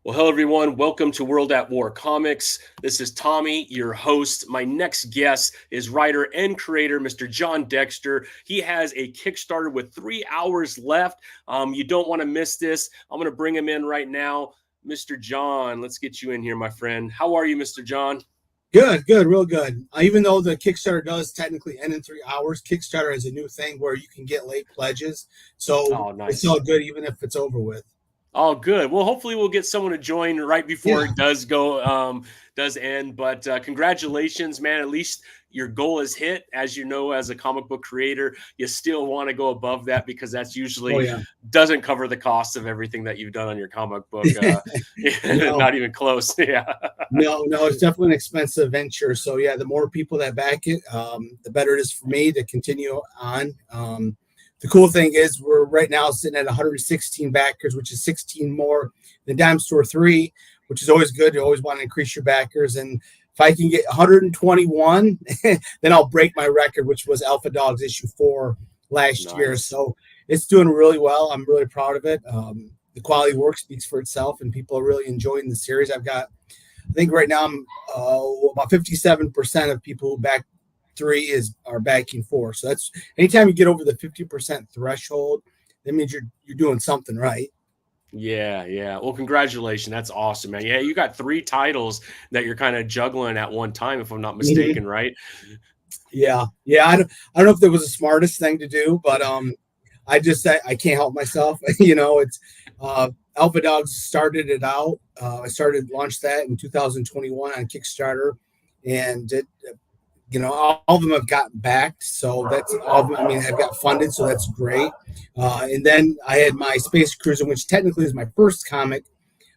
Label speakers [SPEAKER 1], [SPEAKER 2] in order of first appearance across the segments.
[SPEAKER 1] Well, hello, everyone. Welcome to World at War Comics. This is Tommy, your host. My next guest is writer and creator, Mr. Jon Dexter. He has a Kickstarter with 3 hours left. You don't want to miss this. I'm going to bring him in right now. Mr. Jon, let's get you in here, my friend. How are you, Mr. Jon?
[SPEAKER 2] Good, real good. Even though the Kickstarter does technically end in 3 hours, Kickstarter is a new thing where you can get late pledges. So
[SPEAKER 1] Oh,
[SPEAKER 2] it's
[SPEAKER 1] nice.
[SPEAKER 2] all good, even if it's over with.
[SPEAKER 1] Oh, good. Well, hopefully we'll get someone to join right before
[SPEAKER 2] Yeah.
[SPEAKER 1] it does end. But congratulations, man. At least your goal is hit. As you know, as a comic book creator, you still want to go above that because that's
[SPEAKER 2] Oh,
[SPEAKER 1] usually
[SPEAKER 2] yeah.
[SPEAKER 1] doesn't cover the cost of everything that you've done on your comic book.
[SPEAKER 2] No,
[SPEAKER 1] Not even close. Yeah.
[SPEAKER 2] no, it's definitely an expensive venture. So, yeah, the more people that back it, the better it is for me to continue on. The cool thing is we're right now sitting at 116 backers, which is 16 more than Dime Store 3, which is always good. You always want to increase your backers. And if I can get 121, then I'll break my record, which was Alpha Dogs issue 4 last year.
[SPEAKER 1] Nice.
[SPEAKER 2] So it's doing really well. I'm really proud of it. The quality of work speaks for itself, and people are really enjoying the series. I think right now I'm about 57% of people who back 3 are backing 4. So that's anytime you get over the 50% threshold, that means you're doing something right.
[SPEAKER 1] Yeah, yeah. Well, congratulations. That's awesome, man. Yeah, you got 3 titles that you're kind of juggling at one time, if I'm not
[SPEAKER 2] Mhm.
[SPEAKER 1] mistaken, right?
[SPEAKER 2] Yeah. I don't know if that was the smartest thing to do, but I can't help myself. It's Alpha Dogs started it out. I started launched that in 2021 on Kickstarter, and all of them have gotten backed. So that's all of them. I mean, have got funded. So that's great. And then I had my Space Cruisin, which technically is my first comic.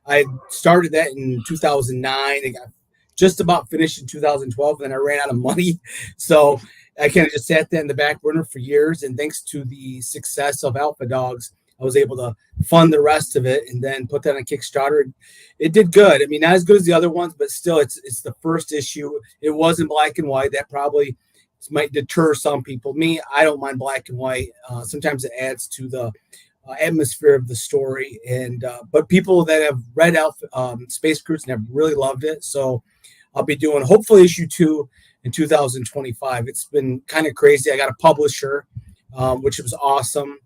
[SPEAKER 2] I started that in 2009. It got just about finished in 2012. And then I ran out of money. So I kind of just sat there in the back burner for years. And thanks to the success of Alpha Dogs, I was able to fund the rest of it and then put that on Kickstarter. It did good. I mean, not as good as the other ones, but still, it's the first issue. It was in black and white. That probably might deter some people. Me, I don't mind black and white. Sometimes it adds to the atmosphere of the story. And but people that have read Space Cruise and have really loved it. So I'll be doing hopefully issue 2 in 2025. It's been kind of crazy. I got a publisher, which was awesome.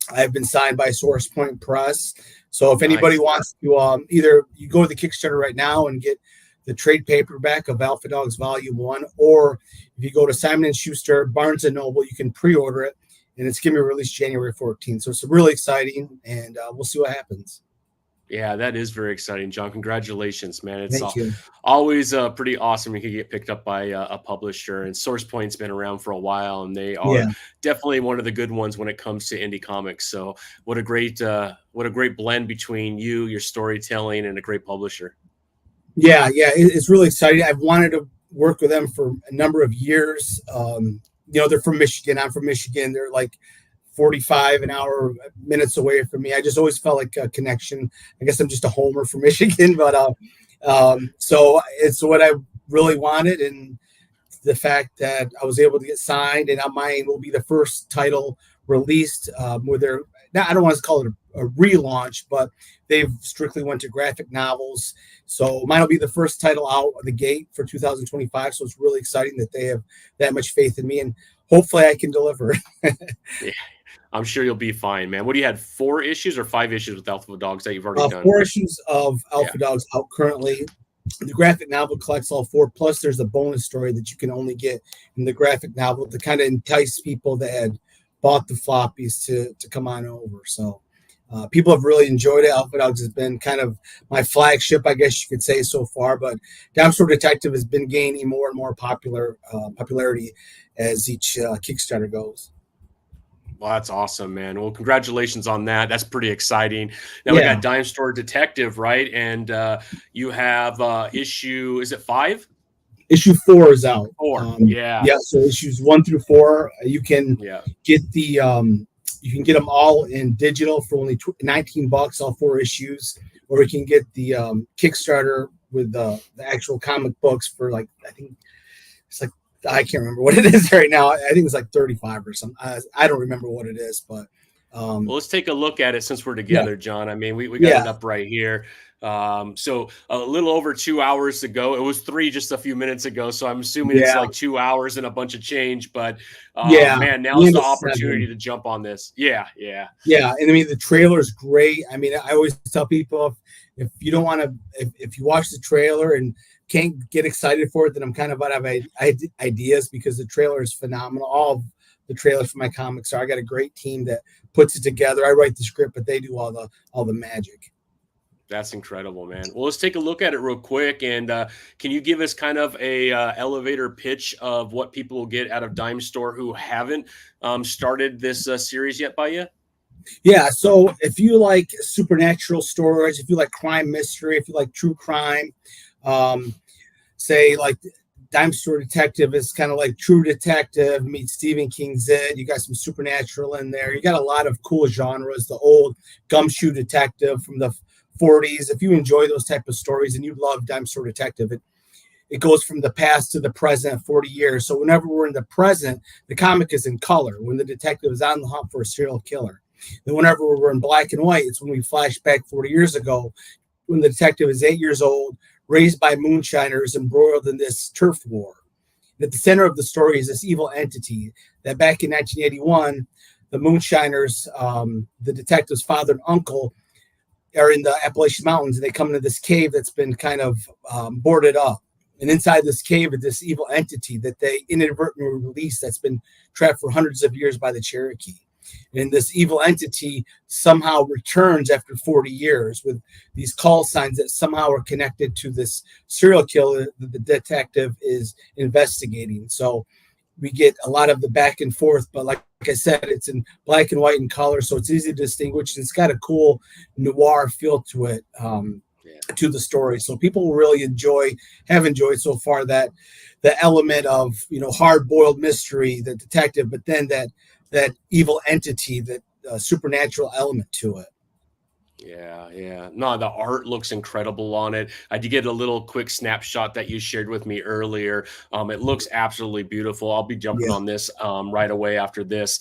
[SPEAKER 2] I've been signed by Source Point Press. So if anybody
[SPEAKER 1] Nice.
[SPEAKER 2] wants to either you go to the Kickstarter right now and get the trade paperback of Alpha Dogs Volume 1, or if you go to Simon & Schuster, Barnes & Noble, you can pre-order it, and it's going to be released January 14th. So it's really exciting, and we'll see what happens.
[SPEAKER 1] Yeah, that is very exciting, Jon. Congratulations, man. It's
[SPEAKER 2] Thank you.
[SPEAKER 1] always pretty awesome. You can get picked up by a publisher, and SourcePoint's been around for a while, and they are
[SPEAKER 2] Yeah.
[SPEAKER 1] definitely one of the good ones when it comes to indie comics. So what a great blend between you, your storytelling, and a great publisher.
[SPEAKER 2] Yeah. It's really exciting. I've wanted to work with them for a number of years. They're from Michigan. I'm from Michigan. They're like 45 an hour minutes away from me. I just always felt like a connection. I guess I'm just a homer for Michigan, but so it's what I really wanted, and the fact that I was able to get signed, and mine will be the first title released with their. Now, I don't want to call it a relaunch, but they've strictly went to graphic novels. So mine will be the first title out of the gate for 2025. So it's really exciting that they have that much faith in me, and hopefully I can deliver.
[SPEAKER 1] Yeah, I'm sure you'll be fine, man. What do you had 4 issues or 5 issues with Alpha Dogs that you've already done?
[SPEAKER 2] 4 issues of
[SPEAKER 1] Yeah.
[SPEAKER 2] Alpha Dogs out currently. The graphic novel collects all 4. Plus, there's a bonus story that you can only get in the graphic novel to kind of entice people that had bought the floppies to come on over. So people have really enjoyed it. Alpha Dogs has been kind of my flagship, I guess you could say, so far. But Dime Store Detective has been gaining more and more popularity as each Kickstarter goes.
[SPEAKER 1] Well, that's awesome, man. Well, congratulations on that. That's pretty exciting. Now we
[SPEAKER 2] Yeah.
[SPEAKER 1] got Dime Store Detective, right? And you have issue, is it 5?
[SPEAKER 2] Issue 4 is out.
[SPEAKER 1] 4. Yeah.
[SPEAKER 2] Yeah, so issues 1 through 4,
[SPEAKER 1] Yeah.
[SPEAKER 2] get the you can get them all in digital for only $19, all 4 issues, or you can get the Kickstarter with the actual comic books for like I think it's like I can't remember what it is right now. I think it's like 35 or something. I don't remember what it is, but
[SPEAKER 1] Well, let's take a look at it since we're
[SPEAKER 2] yeah,
[SPEAKER 1] together, Jon. I mean, we got
[SPEAKER 2] yeah,
[SPEAKER 1] it up right here. So a little over 2 hours to go. It was 3 just a few minutes ago, so I'm assuming it's
[SPEAKER 2] Yeah,
[SPEAKER 1] like 2 hours and a bunch of change. But
[SPEAKER 2] yeah.
[SPEAKER 1] man,
[SPEAKER 2] The
[SPEAKER 1] now's
[SPEAKER 2] end
[SPEAKER 1] the
[SPEAKER 2] of
[SPEAKER 1] opportunity
[SPEAKER 2] 7.
[SPEAKER 1] to jump on this. Yeah, yeah.
[SPEAKER 2] Yeah, and I mean the trailer's great. I mean, I always tell people if you don't want to, if you watch the trailer and can't get excited for it, then I'm kind of out of ideas because the trailer is phenomenal. All of the trailers for my comics are. I got a great team that puts it together. I write the script, but they do all the magic.
[SPEAKER 1] That's incredible, man. Well, let's take a look at it real quick. And can you give us kind of a elevator pitch of what people will get out of Dime Store who haven't started this series yet by you?
[SPEAKER 2] Yeah, so if you like supernatural stories, if you like crime mystery, if you like true crime, um, say like Dime Store Detective is kind of like True Detective meets Stephen King's It. You got some supernatural in there. You got a lot of cool genres. The old Gumshoe Detective from the 40s. If you enjoy those type of stories and you love Dime Store Detective, it goes from the past to the present 40 years. So whenever we're in the present, the comic is in color when the detective is on the hunt for a serial killer. And whenever we're in black and white, it's when we flash back 40 years ago when the detective is 8 years old, raised by moonshiners, embroiled in this turf war. And at the center of the story is this evil entity that back in 1981, the moonshiners, the detective's father and uncle, are in the Appalachian Mountains, and they come into this cave that's been kind of boarded up. And inside this cave is this evil entity that they inadvertently released that's been trapped for hundreds of years by the Cherokee. And this evil entity somehow returns after 40 years with these call signs that somehow are connected to this serial killer that the detective is investigating. So we get a lot of the back and forth, but like I said, it's in black and white and color, so it's easy to distinguish. It's got a cool noir feel to it,
[SPEAKER 1] Yeah.
[SPEAKER 2] to the story. So people really have enjoyed so far that the element of hard boiled mystery, the detective, but then that evil entity, that supernatural element to it.
[SPEAKER 1] Yeah, yeah. No, the art looks incredible on it. I did get a little quick snapshot that you shared with me earlier. It looks absolutely beautiful. I'll be jumping
[SPEAKER 2] Yeah.
[SPEAKER 1] on this right away after this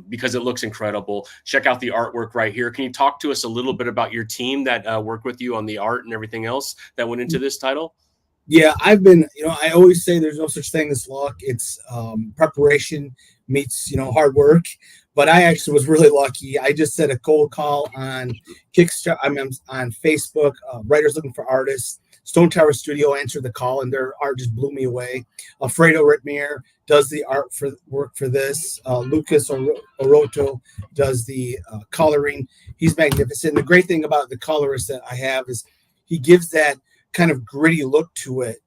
[SPEAKER 1] because it looks incredible. Check out the artwork right here. Can you talk to us a little bit about your team that worked with you on the art and everything else that went into this title?
[SPEAKER 2] Yeah, I've been, I always say there's no such thing as luck. It's preparation meets, hard work. But I actually was really lucky. I just did a cold call on Kickstarter. I mean, on Facebook, writers looking for artists. Stone Tower Studio answered the call, and their art just blew me away. Alfredo Ritmir does the art for work for this. Lucas Oroto does the coloring. He's magnificent. And the great thing about the colorist that I have is he gives that kind of gritty look to it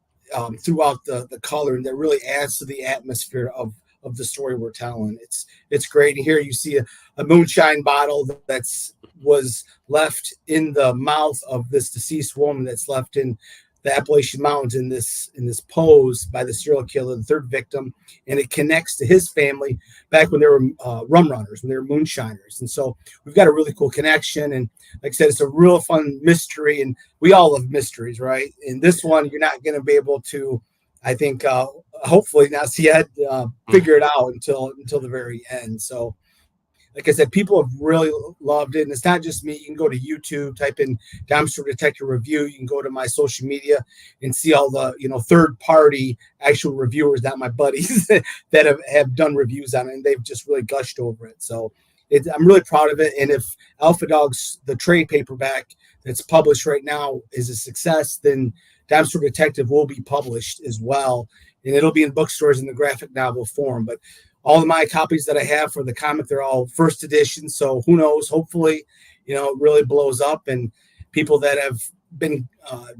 [SPEAKER 2] throughout the color, and that really adds to the atmosphere of the story we're telling. It's great. And here you see a moonshine bottle was left in the mouth of this deceased woman that's left in the Appalachian Mountains in this pose by the serial killer, the third victim, and it connects to his family back when they were rum runners, when they were moonshiners. And so we've got a really cool connection. And like I said, it's a real fun mystery, and we all love mysteries, right? In this one, you're not going to be able to, I think, hopefully not see it, figure it out until the very end. So like I said, people have really loved it. And it's not just me. You can go to YouTube, type in Dime Store Detective Review. You can go to my social media and see all the, third party actual reviewers, not my buddies that have done reviews on it. And they've just really gushed over it. So I'm really proud of it. And if Alpha Dogs, the trade paperback that's published right now, is a success, then Dime Store Detective will be published as well. And it'll be in bookstores in the graphic novel form. But all of my copies that I have for the comic, they're all first edition. So who knows? Hopefully, it really blows up, and people that have been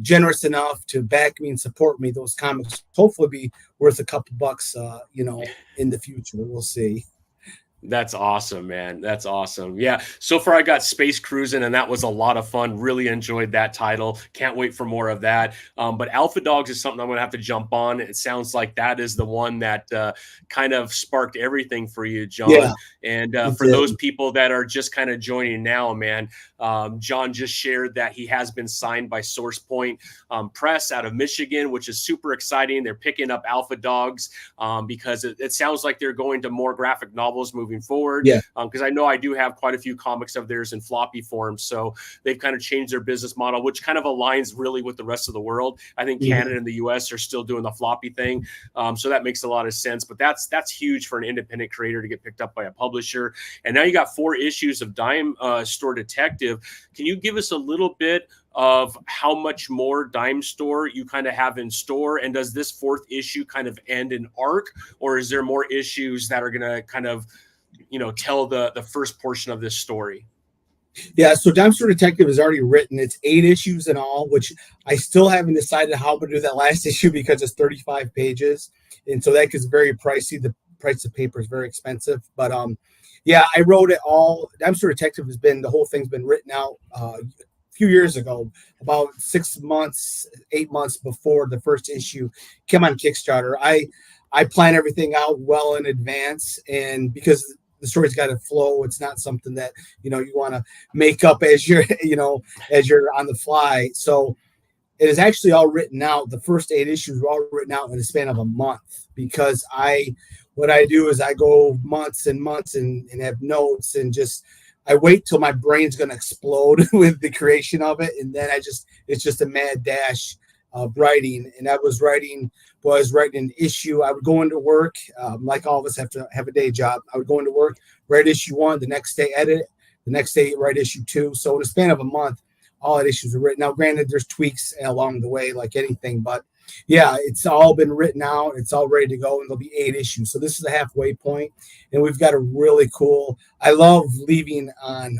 [SPEAKER 2] generous enough to back me and support me, those comics hopefully be worth a couple bucks, in the future. We'll see.
[SPEAKER 1] That's awesome, man. That's awesome. Yeah. So far, I got Space Cruising, and that was a lot of fun. Really enjoyed that title. Can't wait for more of that. But Alpha Dogs is something I'm going to have to jump on. It sounds like that is the one that kind of sparked everything for you, John.
[SPEAKER 2] Yeah,
[SPEAKER 1] And
[SPEAKER 2] it
[SPEAKER 1] for
[SPEAKER 2] did.
[SPEAKER 1] those people that are just kind of joining now, man, John just shared that he has been signed by Source Point Press out of Michigan, which is super exciting. They're picking up Alpha Dogs because it sounds like they're going to more graphic novels moving moving forward.
[SPEAKER 2] Yeah.
[SPEAKER 1] Because I know I do have quite a few comics of theirs in floppy form. So they've kind of changed their business model, which kind of aligns really with the rest of the world. I think Canada and the US are still doing the floppy thing. So that makes a lot of sense. But that's huge for an independent creator to get picked up by a publisher. And now you got 4 issues of Dime Store Detective. Can you give us a little bit of how much more Dime Store you kind of have in store? And does this 4th issue kind of end an arc, or is there more issues that are going to kind of, tell the first portion of this story?
[SPEAKER 2] Yeah, so Dime Store Detective is already written. It's 8 issues in all, which I still haven't decided how to do that last issue because it's 35 pages. And so that gets very pricey. The price of paper is very expensive. But yeah, I wrote it all. Dime Store Detective the whole thing's been written out few years ago, about 6 months, 8 months before the first issue came on Kickstarter. I plan everything out well in advance, and because the story's got to flow, it's not something that you want to make up as you're on the fly. So it is actually all written out. The first 8 issues were all written out in the span of a month, because what I do is I go months and months and have notes, and I wait till my brain's going to explode with the creation of it. And then it's just a mad dash of writing. And I was writing an issue. I would go into work, like all of us have to have a day job. I would go into work, write issue 1, the next day edit it, the next day write issue 2. So in a span of a month, all that issues are written. Now, granted, there's tweaks along the way, like anything, but yeah, it's all been written out. It's all ready to go, and there'll be 8 issues. So this is the halfway point, and we've got a really cool. I love leaving on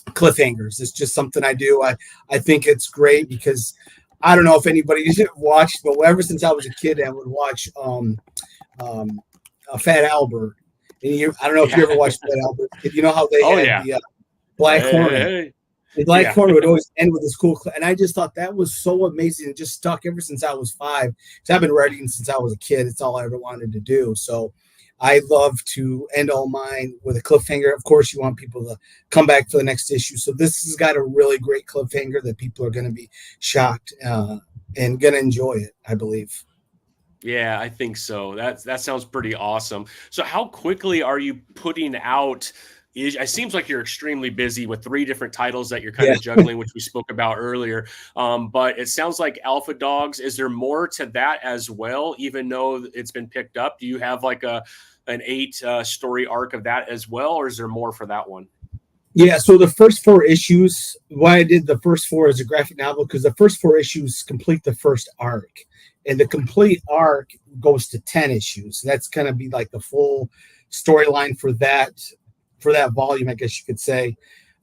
[SPEAKER 2] cliffhangers. It's just something I do. I think it's great because I don't know if anybody watched, but ever since I was a kid, I would watch Fat Albert. And I don't know if you ever watched Fat Albert. You know how they had the Black Hornet. The Black Hornet would always end with this cool clip. And I just thought that was so amazing. It just stuck ever since I was 5. So I've been writing since I was a kid. It's all I ever wanted to do. So I love to end all mine with a cliffhanger. Of course, you want people to come back for the next issue. So this has got a really great cliffhanger that people are going to be shocked and going to enjoy it, I believe.
[SPEAKER 1] Yeah, I think so. That sounds pretty awesome. So how quickly are you putting out? It seems like you're extremely busy with 3 different titles that you're kind of juggling, which we spoke about earlier. But it sounds like Alpha Dogs. Is there more to that as well, even though it's been picked up? Do you have like an 8 story arc of that as well, or is there more for that one?
[SPEAKER 2] Yeah, so the first 4 issues, why I did the first 4 as a graphic novel, because the first 4 issues complete the first arc. And the complete arc goes to 10 issues. That's going to be like the full storyline for that volume, I guess you could say.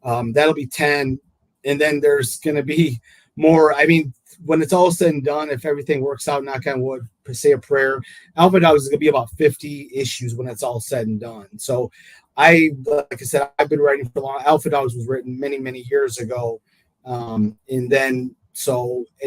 [SPEAKER 2] That'll be 10. And then there's going to be more. I mean, when it's all said and done, if everything works out, knock on wood, say a prayer, Alpha Dogs is going to be about 50 issues when it's all said and done. So like I said, I've been writing for long. Alpha Dogs was written many, many years ago. And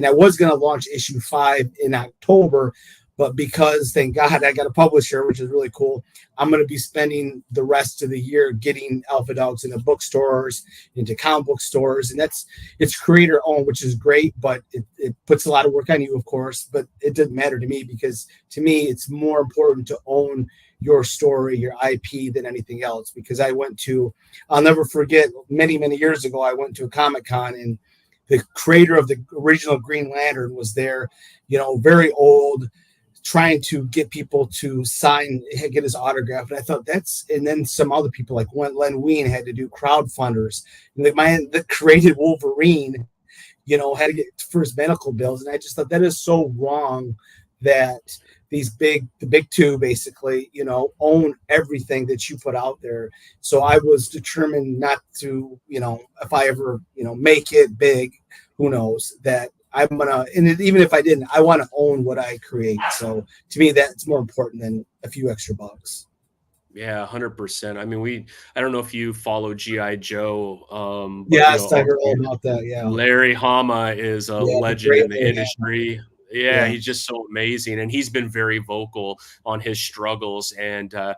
[SPEAKER 2] I was going to launch issue 5 in October, but because, thank God, I got a publisher, which is really cool, I'm going to be spending the rest of the year getting Alpha Dogs into bookstores, into comic book stores, and it's creator owned, which is great, but it puts a lot of work on you, of course, but it doesn't matter to me, because to me, it's more important to own your story, your IP, than anything else. Because I'll never forget, many, many years ago, I went to a Comic-Con, and the creator of the original Green Lantern was there, very old, trying to get people to get his autograph. And I thought and then some other people like Len Wein had to do crowdfunders. And the man that created Wolverine, had to get first medical bills. And I just thought that is so wrong that the big two basically, own everything that you put out there. So I was determined not to, if I ever, make it big, who knows, that I'm gonna, and even if I didn't, I want to own what I create. So to me, that's more important than a few extra bucks.
[SPEAKER 1] Yeah, 100%. I mean, I don't know if you follow G.I. Joe.
[SPEAKER 2] Yes, I heard all about that. Yeah,
[SPEAKER 1] Larry Hama is a legend in the industry. Yeah, he's just so amazing, and he's been very vocal on his struggles. And I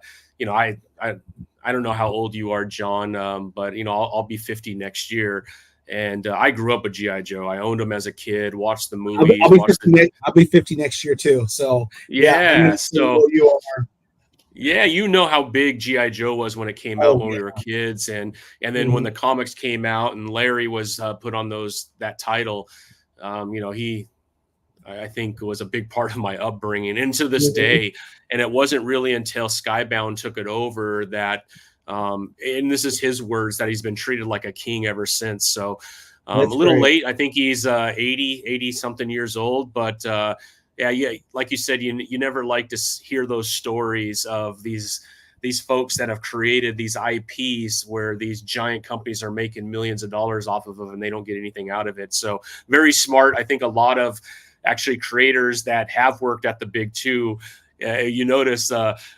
[SPEAKER 1] don't know how old you are, John, but I'll be 50 next year. And I grew up with G.I. Joe. I owned them as a kid, watched the movies.
[SPEAKER 2] I'll be 50 next year too. So
[SPEAKER 1] yeah. So
[SPEAKER 2] you are.
[SPEAKER 1] Yeah, you know how big G.I. Joe was when it came out
[SPEAKER 2] Oh
[SPEAKER 1] when we were
[SPEAKER 2] yeah.
[SPEAKER 1] kids, and then when
[SPEAKER 2] Mhm.
[SPEAKER 1] the comics came out and Larry was put on that title, you know, I think was a big part of my upbringing and to this
[SPEAKER 2] Mhm.
[SPEAKER 1] day. And it wasn't really until Skybound took it over that, and this is his words, that he's been treated like a king ever since. So a
[SPEAKER 2] That's
[SPEAKER 1] little
[SPEAKER 2] great.
[SPEAKER 1] late. I think he's 80 something years old, but yeah, like you said, you never like to hear those stories of these folks that have created these IPs where these giant companies are making millions of dollars off of them and they don't get anything out of it. So very smart. I think a lot of actually creators that have worked at the big two, you notice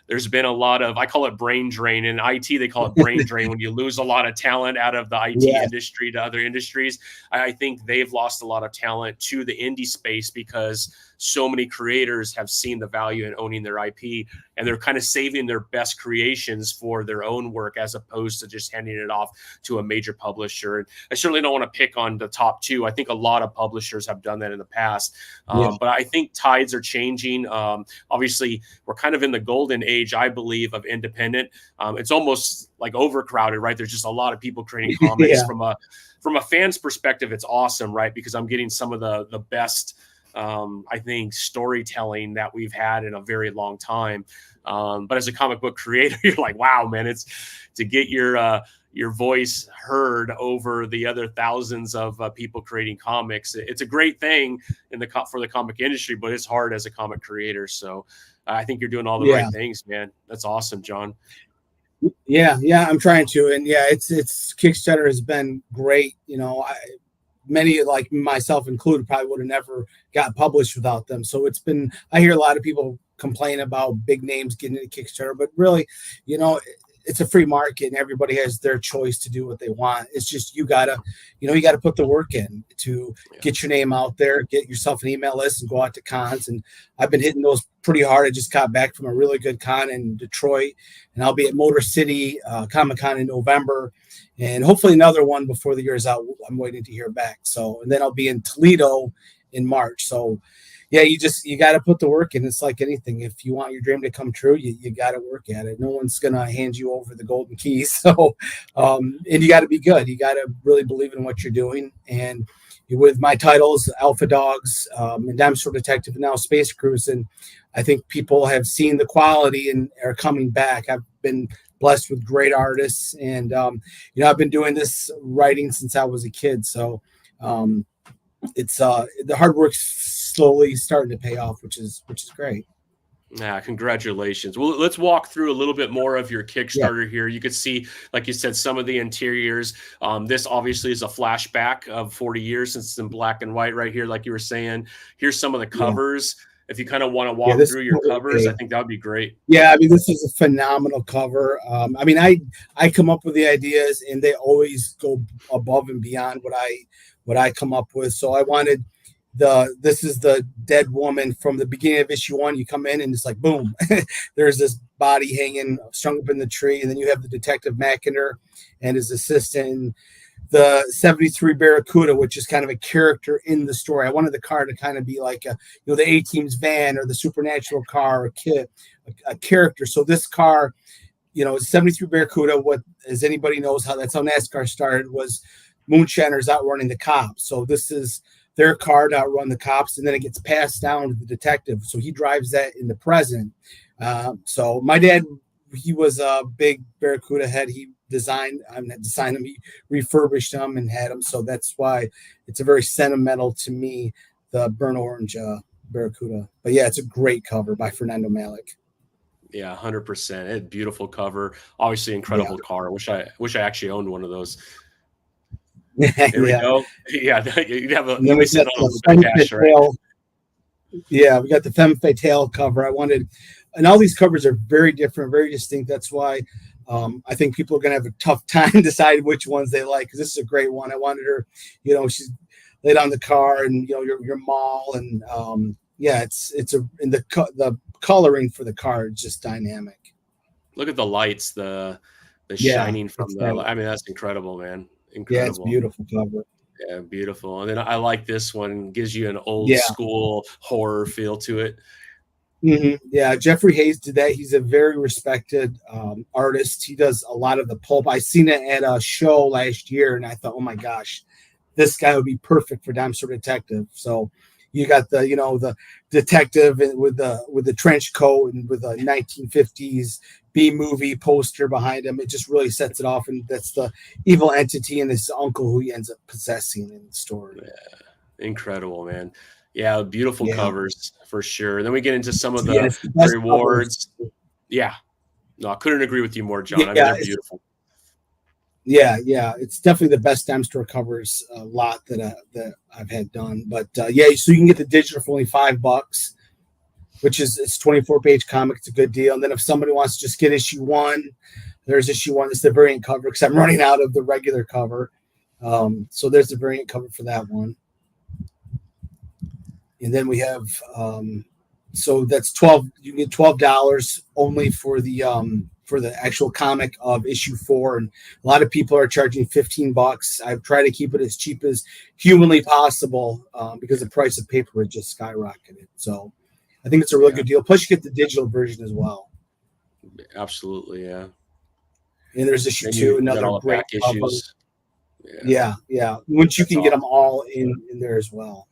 [SPEAKER 1] there's been a lot of, I call it brain drain. In IT, they call it brain drain when you lose a lot of talent out of the IT
[SPEAKER 2] Yes.
[SPEAKER 1] industry to other industries. I think they've lost a lot of talent to the indie space because so many creators have seen the value in owning their IP, and they're kind of saving their best creations for their own work as opposed to just handing it off to a major publisher. And I certainly don't want to pick on the top two. I think a lot of publishers have done that in the past.
[SPEAKER 2] Yeah.
[SPEAKER 1] But I think tides are changing. Obviously, we're kind of in the golden age, I believe, of independent. It's almost like overcrowded, right? There's just a lot of people creating comics.
[SPEAKER 2] Yeah.
[SPEAKER 1] From a fan's perspective, it's awesome, right? Because I'm getting some of the best, I think, storytelling that we've had in a very long time. But as a comic book creator, you're like, wow, man, it's to get your voice heard over the other thousands of people creating comics. It's a great thing for the comic industry, but it's hard as a comic creator. So I think you're doing all the
[SPEAKER 2] Yeah.
[SPEAKER 1] right things, man. That's awesome, John.
[SPEAKER 2] Yeah, I'm trying to, and yeah, it's Kickstarter has been great. Many like myself included probably would have never got published without them. So I hear a lot of people complain about big names getting into Kickstarter, but really, you know, it's a free market and everybody has their choice to do what they want. It's just you gotta put the work in to
[SPEAKER 1] Yeah.
[SPEAKER 2] get your name out there, get yourself an email list and go out to cons. And I've been hitting those pretty hard. I just got back from a really good con in Detroit, and I'll be at Motor City Comic-Con in November, and hopefully another one before the year is out. I'm waiting to hear back. So, and then I'll be in Toledo in March. So, yeah, you got to put the work in. It's like anything. If you want your dream to come true, you got to work at it. No one's going to hand you over the golden keys. So, and you got to be good. You got to really believe in what you're doing. And with my titles, Alpha Dogs, and Dime Store Detective, and now Space Cruizin, I think people have seen the quality and are coming back. I've been blessed with great artists, and I've been doing this writing since I was a kid. So it's the hard work's slowly starting to pay off, which is great.
[SPEAKER 1] Yeah, congratulations. Well, let's walk through a little bit more of your
[SPEAKER 2] Yeah,
[SPEAKER 1] Kickstarter here. You could see, like you said, some of the interiors. This obviously is a flashback of 40 years since it's in black and white right here, like you were saying. Here's some of the
[SPEAKER 2] yeah,
[SPEAKER 1] covers. If you kind of want to
[SPEAKER 2] yeah.
[SPEAKER 1] walk
[SPEAKER 2] This
[SPEAKER 1] through
[SPEAKER 2] is
[SPEAKER 1] your
[SPEAKER 2] really
[SPEAKER 1] covers, I
[SPEAKER 2] big.
[SPEAKER 1] think that would be great.
[SPEAKER 2] Yeah, I mean, this is a phenomenal cover. I mean, I come up with the ideas, and they always go above and beyond what I come up with. So I wanted this is the dead woman from the beginning of issue 1. You come in and it's like boom, there's this body hanging strung up in the tree, and then you have the detective Mackinder and his assistant. And the 73 Barracuda, which is kind of a character in the story. I wanted the car to kind of be like the A-Team's van or the Supernatural car, a character. So this car, 73 Barracuda, what as anybody knows that's how NASCAR started, was moonshiners outrunning the cops. So this is their car to outrun the cops, and then it gets passed down to the detective. So he drives that in the present. So my dad, he was a big Barracuda head. He designed them, he refurbished them and had them. So that's why it's a very sentimental to me, the burnt orange Barracuda. But yeah, it's a great cover by Fernando Malik.
[SPEAKER 1] Yeah, 100%. Beautiful cover. Obviously,
[SPEAKER 2] Yeah.
[SPEAKER 1] incredible car. Wish I actually owned one of those. There we
[SPEAKER 2] Yeah.
[SPEAKER 1] go. Yeah,
[SPEAKER 2] And then
[SPEAKER 1] you'll be
[SPEAKER 2] we got
[SPEAKER 1] sitting on a
[SPEAKER 2] the
[SPEAKER 1] little bit
[SPEAKER 2] Femme
[SPEAKER 1] of cash, right?
[SPEAKER 2] Fatale. Yeah, we got the Femme Fatale cover. And all these covers are very different, very distinct. That's why I think people are going to have a tough time deciding which ones they like, because this is a great one. I wanted her, she's laid on the car, and your mall, and yeah, and the coloring for the car is just dynamic.
[SPEAKER 1] Look at the lights, the
[SPEAKER 2] Yeah,
[SPEAKER 1] shining from
[SPEAKER 2] it's nice.
[SPEAKER 1] I mean, that's incredible, man.
[SPEAKER 2] Yeah, it's
[SPEAKER 1] Incredible.
[SPEAKER 2] beautiful cover.
[SPEAKER 1] Yeah, beautiful. And then I like this one. Gives you an old
[SPEAKER 2] Yeah,
[SPEAKER 1] school horror feel to it.
[SPEAKER 2] Yeah, Jeffrey Hayes did that. He's a very respected artist. He does a lot of the pulp. I seen it at a show last year, and I thought, oh my gosh, this guy would be perfect for Dime Store Detective. So you got the detective with the trench coat and with a 1950s B movie poster behind him. It just really sets it off, and that's the evil entity and his uncle who he ends up possessing in the story.
[SPEAKER 1] Yeah, incredible, man. Yeah, beautiful
[SPEAKER 2] Yeah.
[SPEAKER 1] covers for sure. And then we get into some of
[SPEAKER 2] It's
[SPEAKER 1] the
[SPEAKER 2] best
[SPEAKER 1] rewards.
[SPEAKER 2] covers.
[SPEAKER 1] Yeah, no, I couldn't agree with you more, John. I mean,
[SPEAKER 2] Yeah,
[SPEAKER 1] they're beautiful.
[SPEAKER 2] yeah, it's definitely the best Dime Store covers lot that I've had done. But yeah, so you can get the digital for only $5, which is it's 24-page comic. It's a good deal. And then if somebody wants to just get issue 1, there's issue 1. It's the variant cover because I'm running out of the regular cover. So there's the variant cover for that one. And then we have so that's 12. You get $12 only for the actual comic of issue 4, and a lot of people are charging $15. I've tried to keep it as cheap as humanly possible because the price of paper had just skyrocketed. So I think it's a really good deal. Plus, you get the digital version as well.
[SPEAKER 1] Absolutely, yeah.
[SPEAKER 2] And there's issue 2, another great issues. Yeah. Once you can get them all in there as well.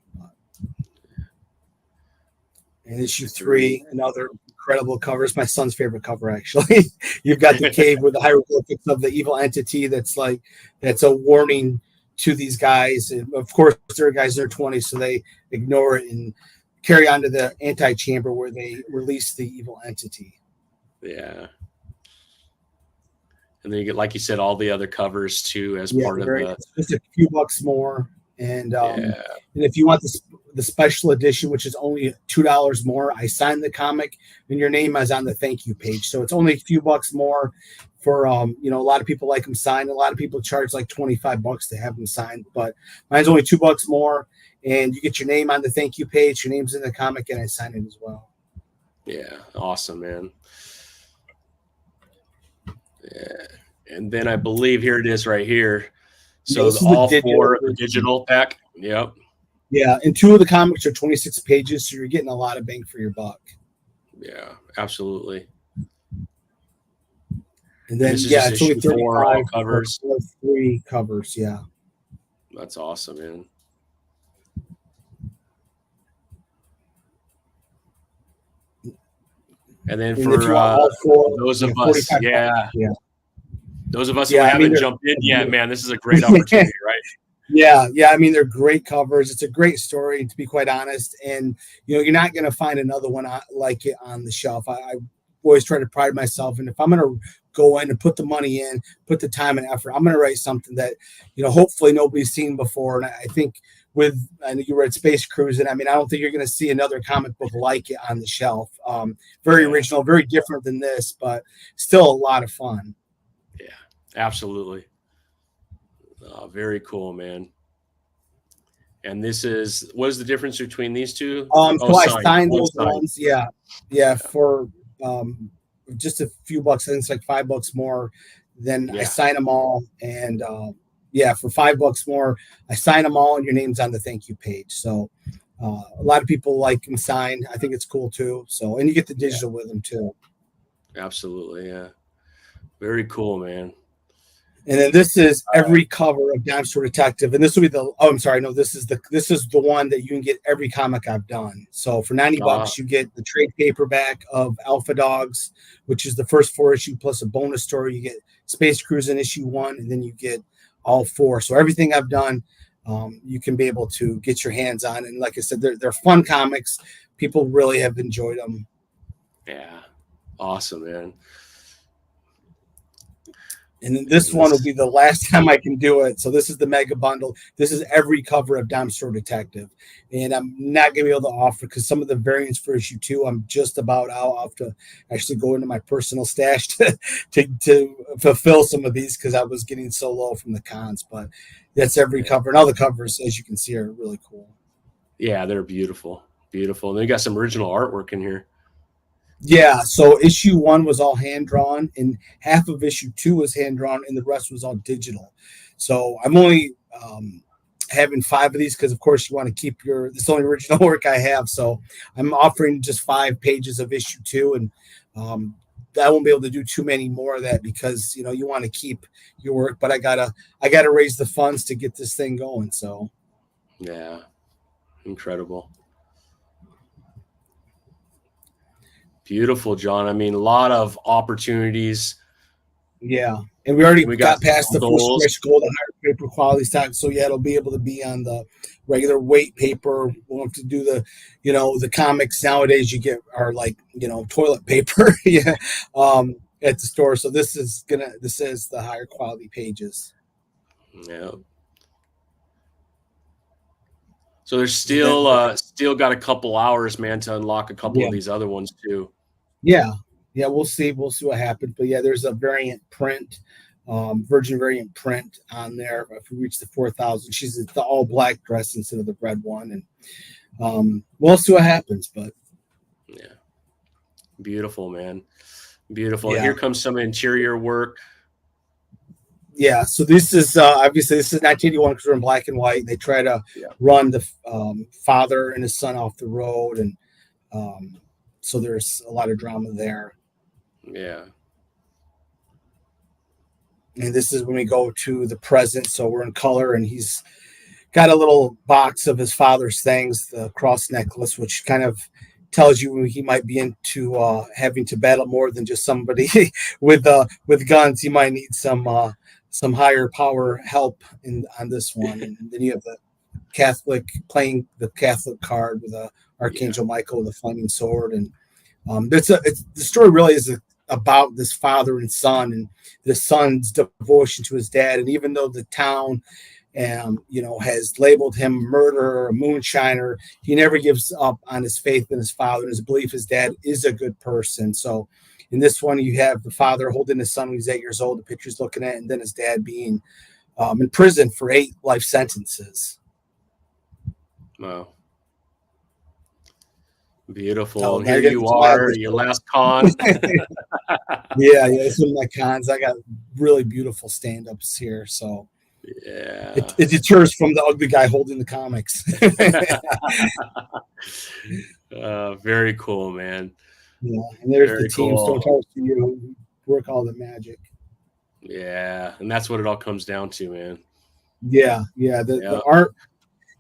[SPEAKER 2] And issue 3, another incredible cover. It's my son's favorite cover, actually. You've got the cave with the hieroglyphics of the evil entity that's a warning to these guys. And of course, they're guys in their 20s, so they ignore it and carry on to the anti-chamber where they release the evil entity.
[SPEAKER 1] Yeah. And then you get, like you said, all the other covers too as part of the.
[SPEAKER 2] Just a few bucks more. And and if you want the special edition, which is only $2 more, I signed the comic and your name is on the thank you page. So it's only a few bucks more for a lot of people like them signed. A lot of people charge like $25 to have them signed, but mine's only $2 more, and you get your name on the thank you page. Your name's in the comic, and I sign it as well.
[SPEAKER 1] Yeah, awesome, man. Yeah, and then I believe here it is right here. So all 4 digital pack. Yep.
[SPEAKER 2] Yeah, and 2 of the comics are 26 pages, so you're getting a lot of bang for your buck.
[SPEAKER 1] Yeah, absolutely.
[SPEAKER 2] And then it's only 35 covers. 3 covers, yeah.
[SPEAKER 1] That's awesome, man. And then for those of us, those of us who haven't jumped in yet, man, this is a great opportunity, right?
[SPEAKER 2] Yeah. I mean, they're great covers. It's a great story, to be quite honest. And you're not going to find another one like it on the shelf. I always try to pride myself, and if I'm going to go in and put the money in, put the time and effort, I'm going to write something that hopefully nobody's seen before. And I think I know you read Space Cruising. I mean, I don't think you're going to see another comic book like it on the shelf. Very original, very different than this, but still a lot of fun.
[SPEAKER 1] Yeah, absolutely. Very cool, man. And what is the difference between these two?
[SPEAKER 2] So I signed those ones. Yeah. For just a few bucks. I think it's like $5 more. Then I sign them all, and for $5 more, I sign them all, and your name's on the thank you page. So a lot of people like them signed. I think it's cool too. So, and you get the digital with them too.
[SPEAKER 1] Absolutely, yeah. Very cool, man.
[SPEAKER 2] And then this is every cover of Dime Store Detective, and this will be this is the one that you can get every comic I've done. So for $90, you get the trade paperback of Alpha Dogs, which is the first 4 issue plus a bonus story. You get Space Cruising issue 1, and then you get all 4. So everything I've done, you can be able to get your hands on. And like I said, they're fun comics. People really have enjoyed them.
[SPEAKER 1] Yeah, awesome, man.
[SPEAKER 2] And then this one will be the last time I can do it. So this is the mega bundle. This is every cover of Dime Store Detective. And I'm not going to be able to offer because some of the variants for issue 2, I'm just about out. I'll have to actually go into my personal stash to fulfill some of these because I was getting so low from the cons. But that's every cover. And all the covers, as you can see, are really cool.
[SPEAKER 1] Yeah, they're beautiful. Beautiful. And they got some original artwork in here.
[SPEAKER 2] Yeah, so issue 1 was all hand drawn, and half of issue 2 was hand drawn, and the rest was all digital. So I'm only having 5 of these because, of course, you want to keep this is the only original work I have. So I'm offering just 5 pages of issue 2, and I won't be able to do too many more of that because you want to keep your work, but I gotta raise the funds to get this thing going. So
[SPEAKER 1] yeah, incredible. Beautiful, John. I mean, a lot of opportunities.
[SPEAKER 2] Yeah, and we got past the first
[SPEAKER 1] goals.
[SPEAKER 2] stretch goal, the higher paper quality stock. So yeah, it'll be able to be on the regular weight paper. We'll have to do the, the comics nowadays you get are like, toilet paper, yeah, at the store. So this is the higher quality pages.
[SPEAKER 1] Yeah. So there's still got a couple hours, man, to unlock a couple of these other ones too.
[SPEAKER 2] Yeah. Yeah, we'll see what happens. But yeah, there's a variant print, virgin variant print on there. If we reach the 4,000, she's the all black dress instead of the red one, and we'll see what happens. But
[SPEAKER 1] yeah, beautiful, man, beautiful.
[SPEAKER 2] Yeah.
[SPEAKER 1] Here comes some interior work.
[SPEAKER 2] Yeah, so this is obviously this is 1981 because we're in black and white. They try to run the father and his son off the road, and so there's a lot of drama there.
[SPEAKER 1] Yeah.
[SPEAKER 2] And this is when we go to the present. So we're in color, and he's got a little box of his father's things, the cross necklace, which kind of tells you he might be into having to battle more than just somebody with guns. He might need some higher power help on this one. And then you have the Catholic playing the Catholic card with Archangel Michael with a flaming sword. And the story really is about this father and son, and the son's devotion to his dad. And even though the town has labeled him a murderer, a moonshiner, he never gives up on his faith in his father and his belief his dad is a good person. So in this one, you have the father holding his son when he's 8 years old, the picture's looking at, and then his dad being in prison for 8 life sentences.
[SPEAKER 1] Wow. Beautiful. Here you are, your last con.
[SPEAKER 2] Yeah, it's one of my cons. I got really beautiful stand-ups here, so
[SPEAKER 1] yeah,
[SPEAKER 2] it deters from the ugly guy holding the comics.
[SPEAKER 1] Very cool, man.
[SPEAKER 2] Yeah, and there's
[SPEAKER 1] Very
[SPEAKER 2] the team.
[SPEAKER 1] cool.
[SPEAKER 2] So tell us you work all the magic.
[SPEAKER 1] Yeah, and that's what it all comes down to, man.
[SPEAKER 2] Yeah. The art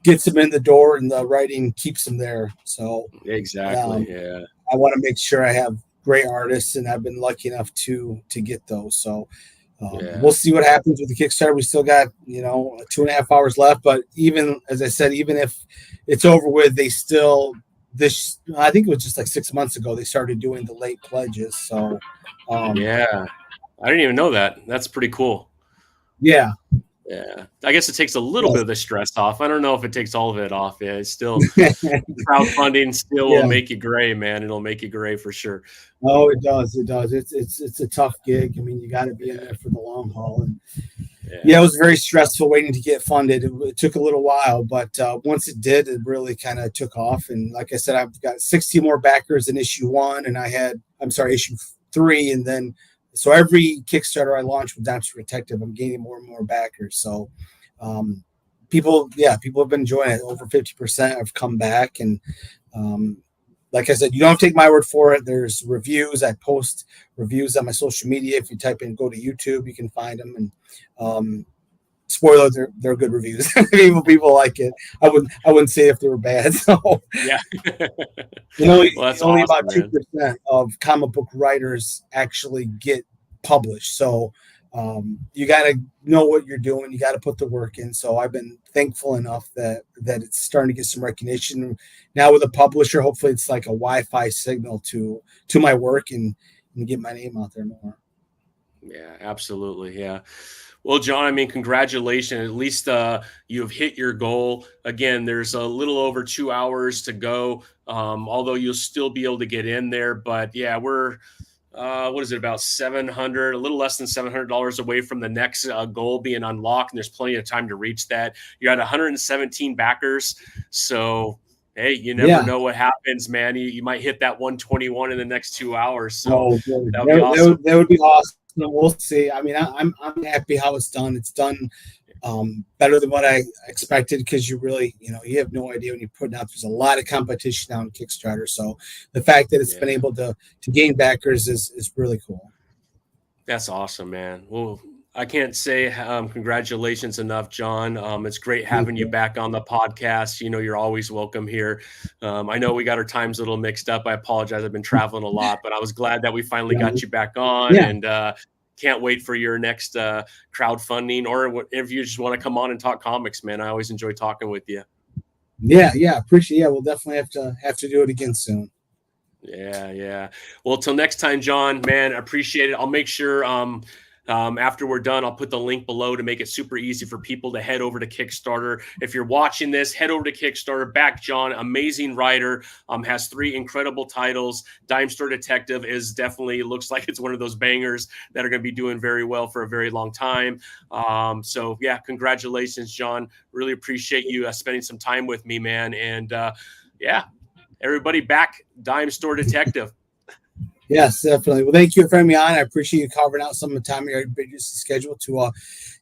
[SPEAKER 2] gets him in the door, and the writing keeps him there. So
[SPEAKER 1] exactly, yeah.
[SPEAKER 2] I want to make sure I have great artists, and I've been lucky enough to get those. So we'll see what happens with the Kickstarter. We still got 2.5 hours left, but even as I said, even if it's over with, they still I think it was just like 6 months ago they started doing the late pledges. So
[SPEAKER 1] yeah, I didn't even know that. That's pretty cool.
[SPEAKER 2] Yeah.
[SPEAKER 1] Yeah, I guess it takes a little bit of the stress off. I don't know if it takes all of it off. Yeah, it's still crowdfunding still will make you gray, man. It'll make you gray for sure.
[SPEAKER 2] Oh, it does. It does. It's a tough gig. I mean, you got to be in there for the long haul. And it was very stressful waiting to get funded. It took a little while, but once it did, it really kind of took off. And like I said, I've got 16 more backers in issue 1, and issue 3, and then. So every Kickstarter I launch with Dime Store Detective, I'm gaining more and more backers. So people have been enjoying it. Over 50% have come back. And like I said, you don't have to take my word for it. There's reviews. I post reviews on my social media. If you type in, go to YouTube, you can find them. And spoiler, they're good reviews. People like it. I wouldn't say if they were bad. So
[SPEAKER 1] yeah.
[SPEAKER 2] only about 2% of comic book writers actually get published. So you got to know what you're doing. You got to put the work in. So I've been thankful enough that it's starting to get some recognition now with a publisher. Hopefully it's like a Wi-Fi signal to my work and get my name out there more.
[SPEAKER 1] Yeah, absolutely. Yeah. Well, John, I mean, congratulations. At least you've hit your goal. Again, there's a little over 2 hours to go, although you'll still be able to get in there. But yeah, we're, what is it, about $700, a little less than $700 away from the next goal being unlocked. And there's plenty of time to reach that. You're at 117 backers. So, hey, you never know what happens, man. You might hit that 121 in the next 2 hours. So that would be awesome.
[SPEAKER 2] That would be awesome. We'll see. I mean, I'm happy how it's done. It's done better than what I expected, because you really, you have no idea when you're putting out. There's a lot of competition now on Kickstarter, so the fact that it's been able to gain backers is really cool.
[SPEAKER 1] That's awesome, man. Well, I can't say congratulations enough, John. It's great having you back on the podcast. You're always welcome here. I know we got our times a little mixed up. I apologize. I've been traveling a lot, but I was glad that we finally got you back on, and can't wait for your next crowdfunding, or if you just want to come on and talk comics, man. I always enjoy talking with you.
[SPEAKER 2] Yeah, appreciate. Yeah, we'll definitely have to do it again soon.
[SPEAKER 1] Yeah. Well, till next time, John, man, I appreciate it. I'll make sure after we're done, I'll put the link below to make it super easy for people to head over to Kickstarter. If you're watching this, head over to Kickstarter. Back John, amazing writer, has 3 incredible titles. Dime Store Detective is definitely, looks like it's one of those bangers that are going to be doing very well for a very long time. So yeah, congratulations, John. Really appreciate you spending some time with me, man. And everybody, back Dime Store Detective.
[SPEAKER 2] Yes, definitely. Well, thank you for having me on. I appreciate you carving out some of the time in your busy schedule to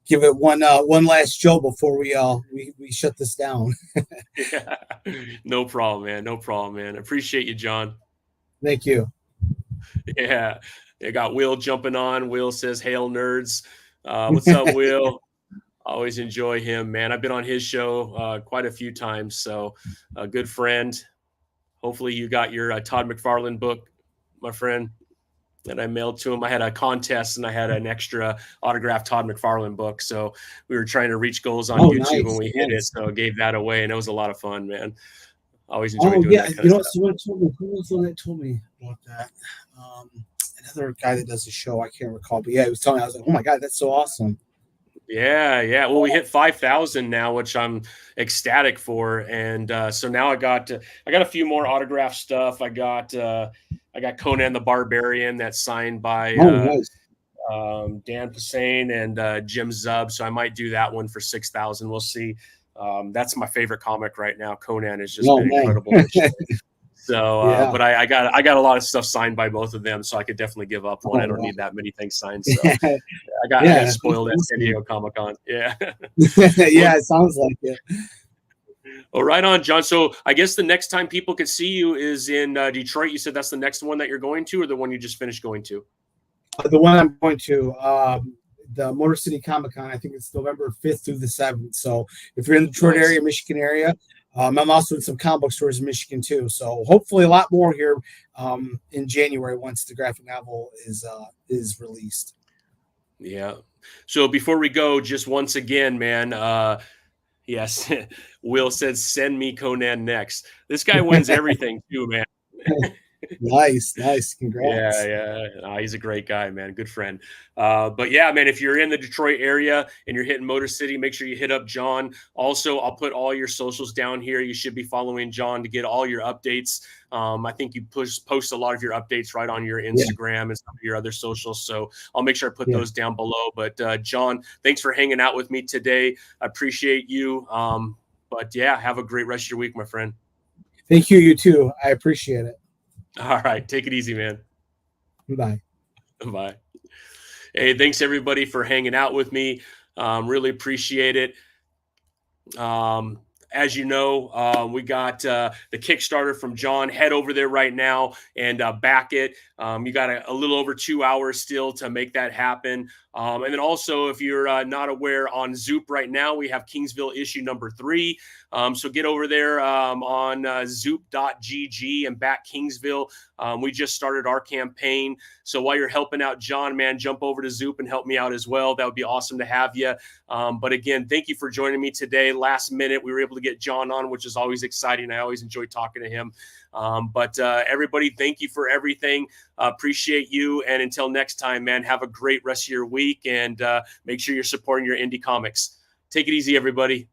[SPEAKER 2] give it one last show before we shut this down.
[SPEAKER 1] No problem, man. No problem, man. Appreciate you, John.
[SPEAKER 2] Thank you.
[SPEAKER 1] Yeah. I got Will jumping on. Will says, "Hail nerds." What's up, Will? Always enjoy him, man. I've been on his show quite a few times. So a good friend. Hopefully you got your Todd McFarlane book, my friend, that I mailed to him. I had a contest and I had an extra autographed Todd McFarlane book. So we were trying to reach goals on YouTube when we hit it. So I gave that away, and it was a lot of fun, man. I always enjoy doing that kind of stuff.
[SPEAKER 2] Someone told me, who was the one that told me about that? Another guy that does a show, I can't recall, but yeah, he was telling me, I was like, oh my God, that's so awesome.
[SPEAKER 1] Yeah. Well, we hit 5,000 now, which I'm ecstatic for. And so now I got a few more autograph stuff. I got Conan the Barbarian that's signed by
[SPEAKER 2] Nice.
[SPEAKER 1] Dan Pasane and Jim Zub. So I might do that one for 6,000. We'll see. That's my favorite comic right now. Conan has just been incredible. So, but I got a lot of stuff signed by both of them, so I could definitely give up one. I don't need that many things signed. So I got spoiled at San Diego Comic-Con. Yeah.
[SPEAKER 2] Yeah, it sounds like it.
[SPEAKER 1] Well, right on, John. So I guess the next time people could see you is in Detroit. You said that's the next one that you're going to, or the one you just finished going to?
[SPEAKER 2] The one I'm going to, the Motor City Comic-Con. I think it's November 5th through the 7th. So if you're in the Detroit area, Michigan area, I'm also in some comic book stores in Michigan too. So hopefully a lot more here in January once the graphic novel is released.
[SPEAKER 1] Yeah. So before we go, just once again, man, yes, Will said, "Send me Conan next." This guy wins everything too, man.
[SPEAKER 2] Nice. Congrats.
[SPEAKER 1] Yeah. He's a great guy, man. Good friend. But yeah, man, if you're in the Detroit area and you're hitting Motor City, make sure you hit up John. Also, I'll put all your socials down here. You should be following John to get all your updates. I think you post a lot of your updates right on your Instagram and some of your other socials. So I'll make sure I put those down below. But John, thanks for hanging out with me today. I appreciate you. But yeah, have a great rest of your week, my friend.
[SPEAKER 2] Thank you. You too. I appreciate it.
[SPEAKER 1] All right. Take it easy, man.
[SPEAKER 2] Bye.
[SPEAKER 1] Bye. Hey, thanks everybody for hanging out with me. Really appreciate it. As you know, we got the Kickstarter from John. Head over there right now and back it. You got a little over 2 hours still to make that happen. And then also, if you're not aware, on Zoop right now, we have Kingsville issue number 3. So get over there on zoop.gg and back Kingsville. We just started our campaign. So while you're helping out John, man, jump over to Zoop and help me out as well. That would be awesome to have you. But again, thank you for joining me today. Last minute, we were able to get John on, which is always exciting. I always enjoy talking to him. But everybody, thank you for everything. Appreciate you. And until next time, man, have a great rest of your week, and make sure you're supporting your indie comics. Take it easy, everybody.